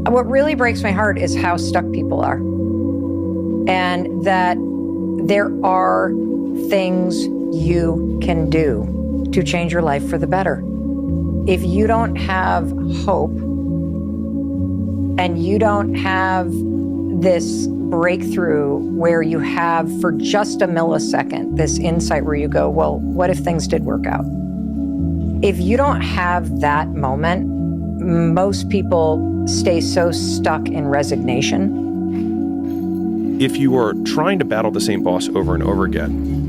What really breaks my heart is how stuck people are. And that there are things you can do to change your life for the better. If you don't have hope and you don't have this breakthrough where you have for just a millisecond this insight where you go, well, what if things did work out? If you don't have that moment, most people stay so stuck in resignation. If you are trying to battle the same boss over and over again,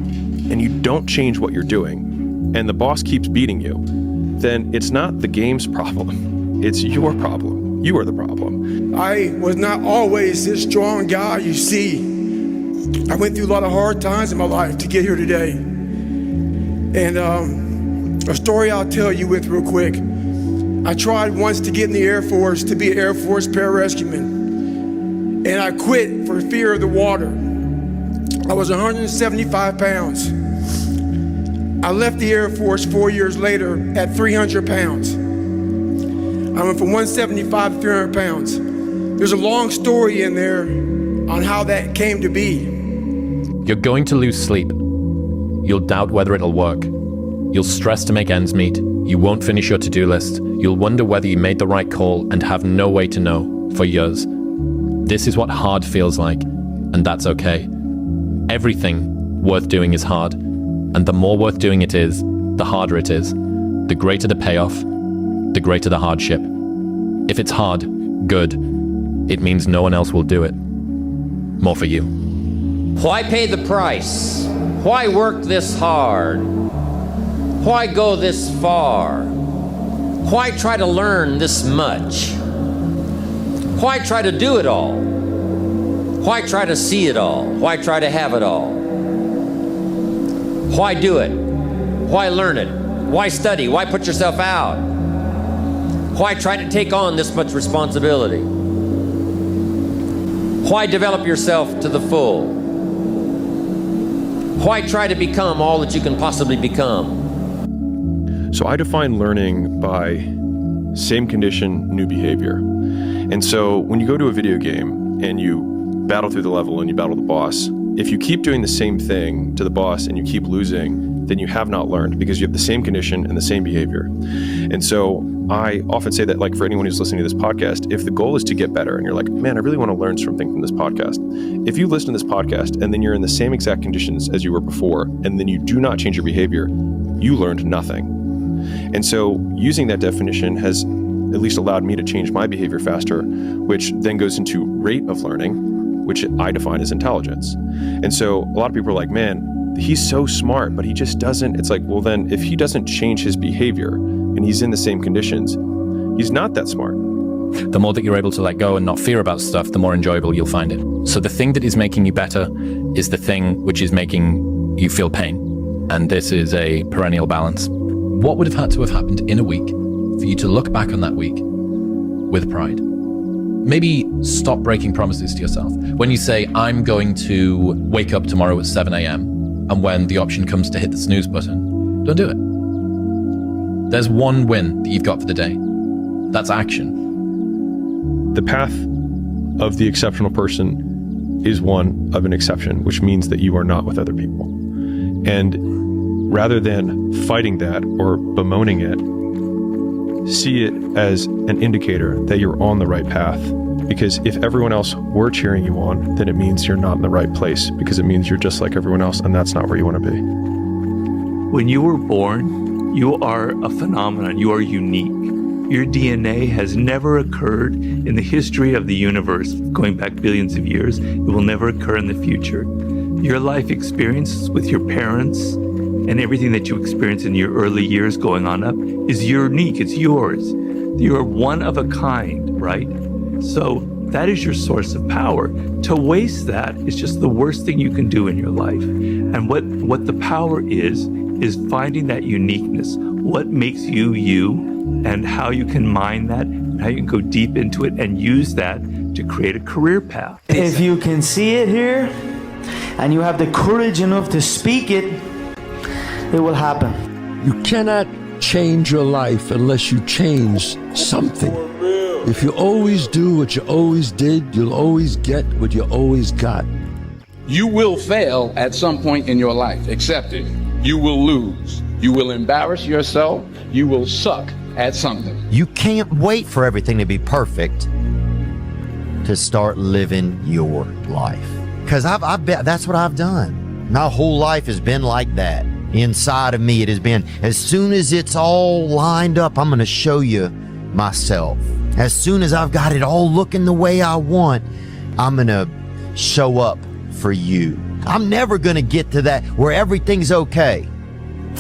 and you don't change what you're doing, and the boss keeps beating you, then it's not the game's problem. It's your problem. You are the problem. I was not always this strong guy you see. I went through a lot of hard times in my life to get here today. And a story I'll tell you with real quick. I tried once to get in the Air Force to be an Air Force pararescueman. And I quit for fear of the water. I was 175 pounds. I left the Air Force 4 years later at 300 pounds. I went from 175 to 300 pounds. There's a long story in there on how that came to be. You're going to lose sleep. You'll doubt whether it'll work. You'll stress to make ends meet. You won't finish your to-do list. You'll wonder whether you made the right call and have no way to know for years. This is what hard feels like, and that's okay. Everything worth doing is hard, and the more worth doing it is, the harder it is. The greater the payoff, the greater the hardship. If it's hard, good. It means no one else will do it. More for you. Why pay the price? Why work this hard? Why go this far? Why try to learn this much? Why try to do it all? Why try to see it all? Why try to have it all? Why do it? Why learn it? Why study? Why put yourself out? Why try to take on this much responsibility? Why develop yourself to the full? Why try to become all that you can possibly become? So I define learning by same condition, new behavior. And so when you go to a video game and you battle through the level and you battle the boss, if you keep doing the same thing to the boss and you keep losing, then you have not learned because you have the same condition and the same behavior. And so I often say that, like, for anyone who's listening to this podcast, if the goal is to get better and you're like, man, I really want to learn something from this podcast. If you listen to this podcast and then you're in the same exact conditions as you were before, and then you do not change your behavior, you learned nothing. And so using that definition has at least allowed me to change my behavior faster, which then goes into rate of learning, which I define as intelligence. And so a lot of people are like, man, he's so smart, but he just doesn't. It's like, well, then if he doesn't change his behavior and he's in the same conditions, he's not that smart. The more that you're able to let go and not fear about stuff, the more enjoyable you'll find it. So the thing that is making you better is the thing which is making you feel pain. And this is a perennial balance. What would have had to have happened in a week for you to look back on that week with pride? Maybe stop breaking promises to yourself. When you say, I'm going to wake up tomorrow at 7 a.m., and when the option comes to hit the snooze button, don't do it. There's one win that you've got for the day. That's action. The path of the exceptional person is one of an exception, which means that you are not with other people. And rather than fighting that or bemoaning it, see it as an indicator that you're on the right path. Because if everyone else were cheering you on, then it means you're not in the right place, because it means you're just like everyone else, and that's not where you want to be. When you were born, you are a phenomenon. You are unique. Your DNA has never occurred in the history of the universe, going back billions of years. It will never occur in the future. Your life experiences with your parents and everything that you experience in your early years going on up is unique. It's yours. You're one of a kind, right? So that is your source of power. To waste that is just the worst thing you can do in your life. And what the power is finding that uniqueness. What makes you you, and how you can mine that, and how you can go deep into it and use that to create a career path. If you can see it here, and you have the courage enough to speak it, it will happen. You cannot change your life unless you change something. If you always do what you always did, you'll always get what you always got. You will fail at some point in your life. Accept it. You will lose. You will embarrass yourself. You will suck at something. You can't wait for everything to be perfect to start living your life. Because I bet that's what I've done. My whole life has been like that. Inside of me, it has been, as soon as it's all lined up, I'm going to show you myself. As soon as I've got it all looking the way I want, I'm going to show up for you. I'm never going to get to that where everything's okay,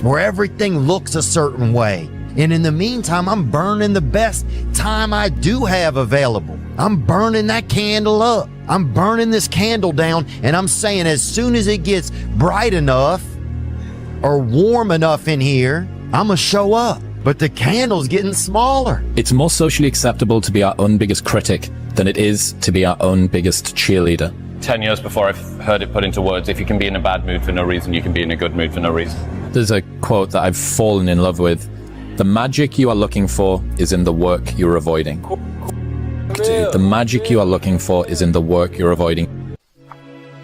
where everything looks a certain way. And in the meantime, I'm burning the best time I do have available. I'm burning that candle up. I'm burning this candle down, and I'm saying as soon as it gets bright enough or warm enough in here, I'm going to show up. But the candle's getting smaller. It's more socially acceptable to be our own biggest critic than it is to be our own biggest cheerleader. 10 years before I've heard it put into words, if you can be in a bad mood for no reason, you can be in a good mood for no reason. There's a quote that I've fallen in love with. The magic you are looking for is in the work you're avoiding. The magic you are looking for is in the work you're avoiding.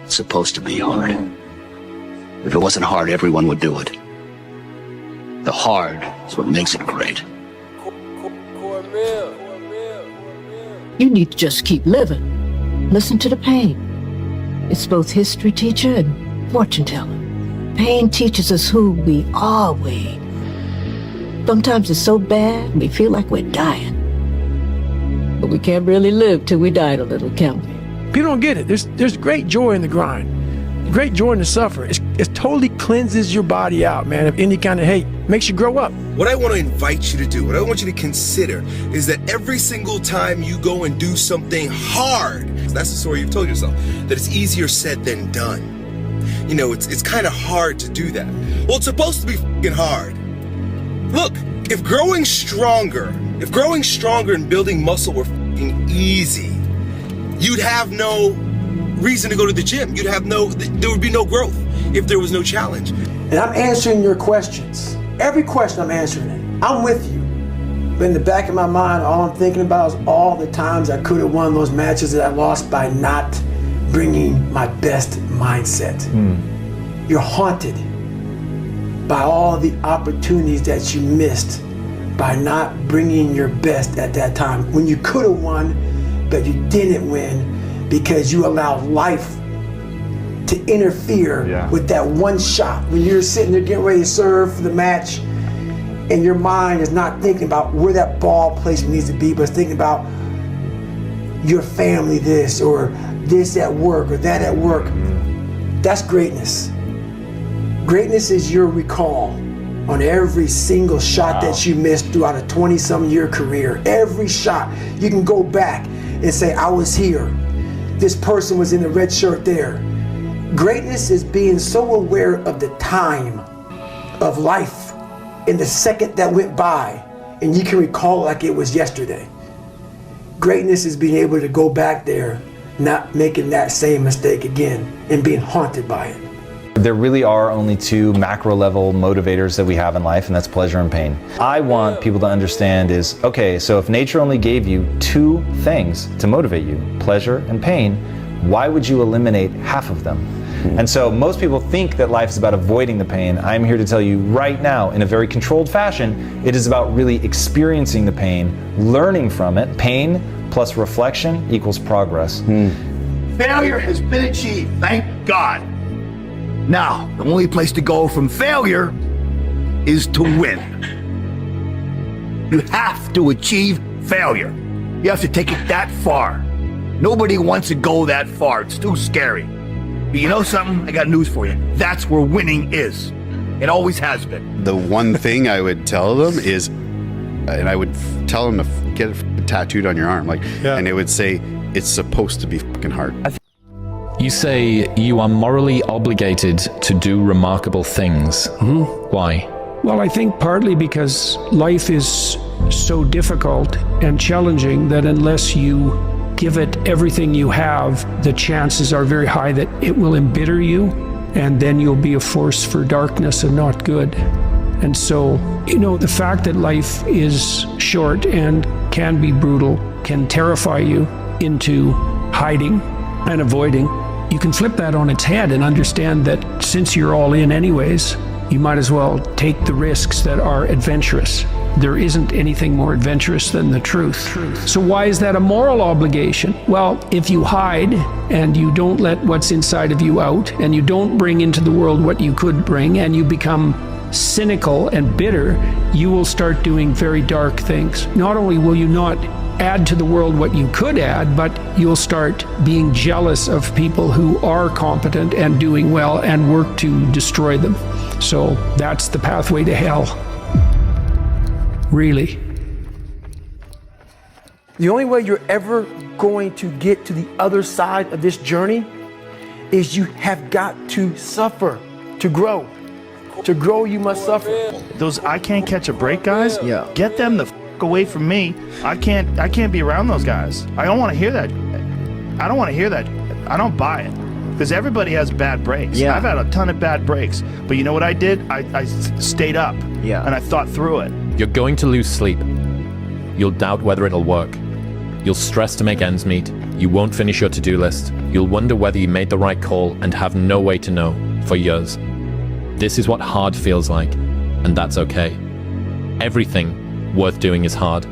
It's supposed to be hard. If it wasn't hard, everyone would do it. The hard is what makes it great. You need to just keep living. Listen to the pain. It's both history teacher and fortune teller. Pain teaches us who we are, Wade. Sometimes it's so bad we feel like we're dying. But we can't really live till we die a little, can we? People don't get it. There's great joy in the grind, great joy in the suffer. It totally cleanses your body out, man, of any kind of hate. Makes you grow up. What I want to invite you to do, what I want you to consider, is that every single time you go and do something hard, that's the story you've told yourself, that it's easier said than done. You know, it's kind of hard to do that. Well, it's supposed to be fucking hard. Look, if growing stronger and building muscle were fucking easy, you'd have no reason to go to the gym. There would be no growth if there was no challenge. And I'm answering your questions. Every question I'm answering it. I'm with you. But in the back of my mind, all I'm thinking about is all the times I could have won those matches that I lost by not bringing my best mindset. You're haunted by all the opportunities that you missed by not bringing your best at that time. When you could have won, but you didn't win because you allowed life to interfere with that one shot. When you're sitting there getting ready to serve for the match and your mind is not thinking about where that ball placement needs to be, but it's thinking about your family this or this at work or that at work. That's greatness. Greatness is your recall on every single shot that you missed throughout a 20-some year career. Every shot, you can go back and say, I was here. This person was in the red shirt there. Greatness is being so aware of the time of life in the second that went by, and you can recall it like it was yesterday. Greatness is being able to go back there, not making that same mistake again, and being haunted by it. There really are only two macro level motivators that we have in life, and that's pleasure and pain. I want people to understand is, okay, so if nature only gave you two things to motivate you, pleasure and pain, why would you eliminate half of them? And so most people think that life is about avoiding the pain. I'm here to tell you right now, in a very controlled fashion, it is about really experiencing the pain, learning from it. Pain plus reflection equals progress. Failure has been achieved, thank God. Now, the only place to go from failure is to win. You have to achieve failure. You have to take it that far. Nobody wants to go that far. It's too scary. But you know something? I got news for you. That's where winning is. It always has been. The one thing I would tell them is, and I would tell them to get it tattooed on your arm, and it would say, it's supposed to be fucking hard. You say you are morally obligated to do remarkable things. Why? Well, I think partly because life is so difficult and challenging that unless you give it everything you have, the chances are very high that it will embitter you, and then you'll be a force for darkness and not good. And so, the fact that life is short and can be brutal can terrify you into hiding and avoiding. You can flip that on its head and understand that since you're all in anyways, you might as well take the risks that are adventurous. There isn't anything more adventurous than the truth. So why is that a moral obligation? Well, if you hide and you don't let what's inside of you out, and you don't bring into the world what you could bring, and you become cynical and bitter, you will start doing very dark things. Not only will you not add to the world what you could add, but you'll start being jealous of people who are competent and doing well and work to destroy them. So that's the pathway to hell. Really. The only way you're ever going to get to the other side of this journey is you have got to suffer to grow. To grow, you must suffer. Those I can't catch a break guys, get them the f away from me. I can't be around those guys. I don't want to hear that. I don't want to hear that. I don't buy it. Because everybody has bad breaks. Yeah. I've had a ton of bad breaks. But you know what I did? I stayed up. Yeah. And I thought through it. You're going to lose sleep. You'll doubt whether it'll work. You'll stress to make ends meet. You won't finish your to-do list. You'll wonder whether you made the right call and have no way to know for years. This is what hard feels like, and that's okay. Everything worth doing is hard.